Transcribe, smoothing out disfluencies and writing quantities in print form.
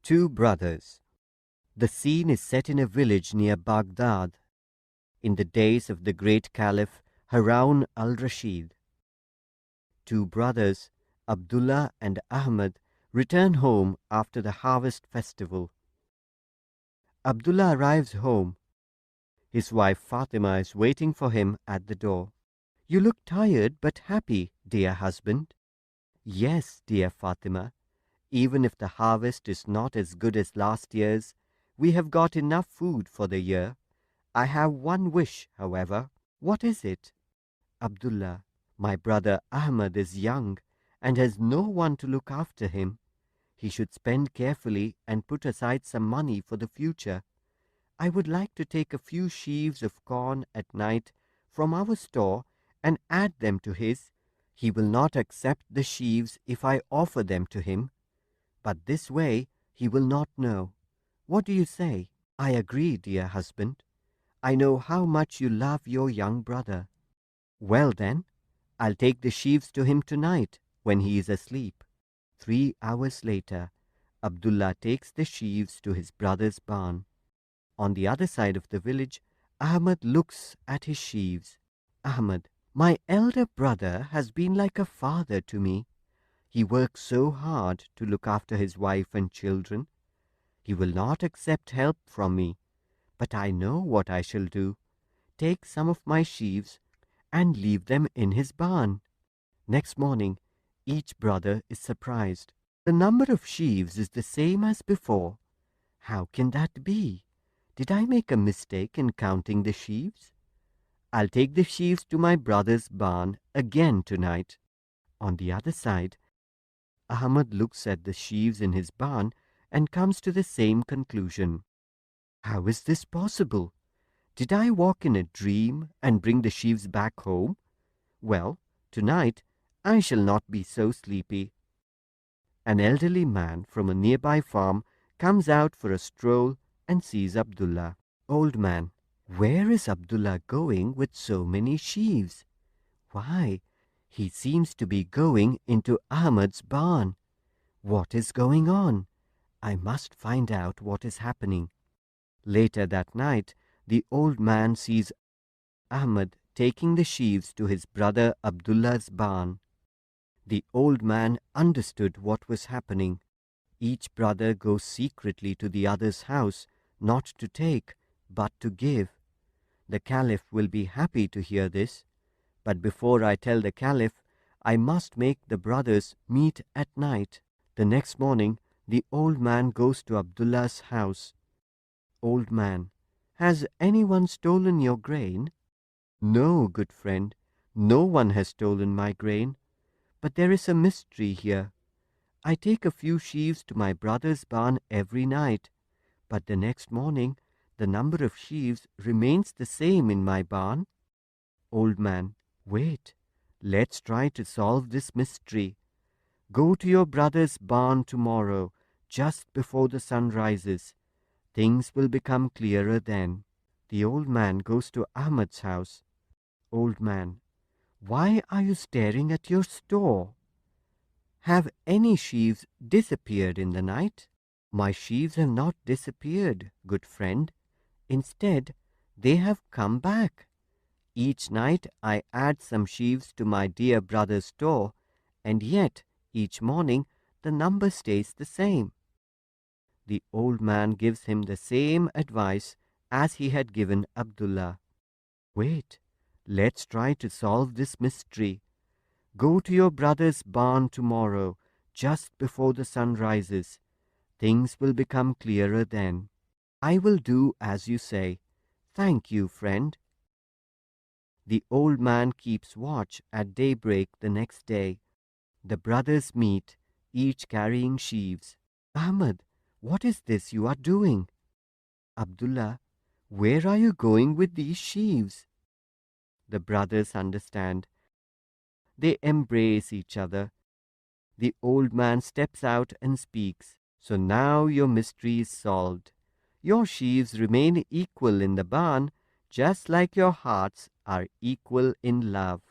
Two brothers. The scene is set in a village near Baghdad, in the days of the great Caliph Harun al-Rashid. Two brothers, Abdullah and Ahmad, return home after the harvest festival. Abdullah arrives home. His wife Fatima is waiting for him at the door. "You look tired but happy, dear husband." "Yes, dear Fatima. Even if the harvest is not as good as last year's, we have got enough food for the year. I have one wish, however." "What is it?" "Abdullah, my brother Ahmad is young and has no one to look after him. He should spend carefully and put aside some money for the future. I would like to take a few sheaves of corn at night from our store and add them to his. He will not accept the sheaves if I offer them to him, but this way he will not know. What do you say?" "I agree, dear husband. I know how much you love your young brother." "Well then, I'll take the sheaves to him tonight when he is asleep." 3 hours later, Abdullah takes the sheaves to his brother's barn. On the other side of the village, Ahmad looks at his sheaves. "Ahmad, my elder brother has been like a father to me. He works so hard to look after his wife and children. He will not accept help from me, but I know what I shall do. Take some of my sheaves and leave them in his barn." Next morning, each brother is surprised. "The number of sheaves is the same as before. How can that be? Did I make a mistake in counting the sheaves? I'll take the sheaves to my brother's barn again tonight." On the other side, Ahmad looks at the sheaves in his barn and comes to the same conclusion. "How is this possible? Did I walk in a dream and bring the sheaves back home? Well, tonight I shall not be so sleepy." An elderly man from a nearby farm comes out for a stroll and sees Abdullah. "Old man, where is Abdullah going with so many sheaves? Why, he seems to be going into Ahmad's barn. What is going on? I must find out what is happening." Later that night, the old man sees Ahmad taking the sheaves to his brother Abdullah's barn. The old man understood what was happening. Each brother goes secretly to the other's house, not to take, but to give. The Caliph will be happy to hear this, but before I tell the Caliph, I must make the brothers meet at night. The next morning, the old man goes to Abdullah's house. "Old man, has anyone stolen your grain?" "No, good friend, no one has stolen my grain. But there is a mystery here. I take a few sheaves to my brother's barn every night, but the next morning the number of sheaves remains the same in my barn." Old man, "Wait, let's try to solve this mystery. Go to your brother's barn tomorrow, just before the sun rises. Things will become clearer then." The old man goes to Ahmad's house. Old man, "Why are you staring at your store? Have any sheaves disappeared in the night?" "My sheaves have not disappeared, good friend. Instead, they have come back. Each night I add some sheaves to my dear brother's store, and yet each morning the number stays the same." The old man gives him the same advice as he had given Abdullah. "Wait, let's try to solve this mystery. Go to your brother's barn tomorrow, just before the sun rises. Things will become clearer then." "I will do as you say. Thank you, friend." The old man keeps watch at daybreak the next day. The brothers meet, each carrying sheaves. "Ahmad, what is this you are doing?" "Abdullah, where are you going with these sheaves?" The brothers understand. They embrace each other. The old man steps out and speaks. "So now your mystery is solved. Your sheaves remain equal in the barn, just like your hearts are equal in love."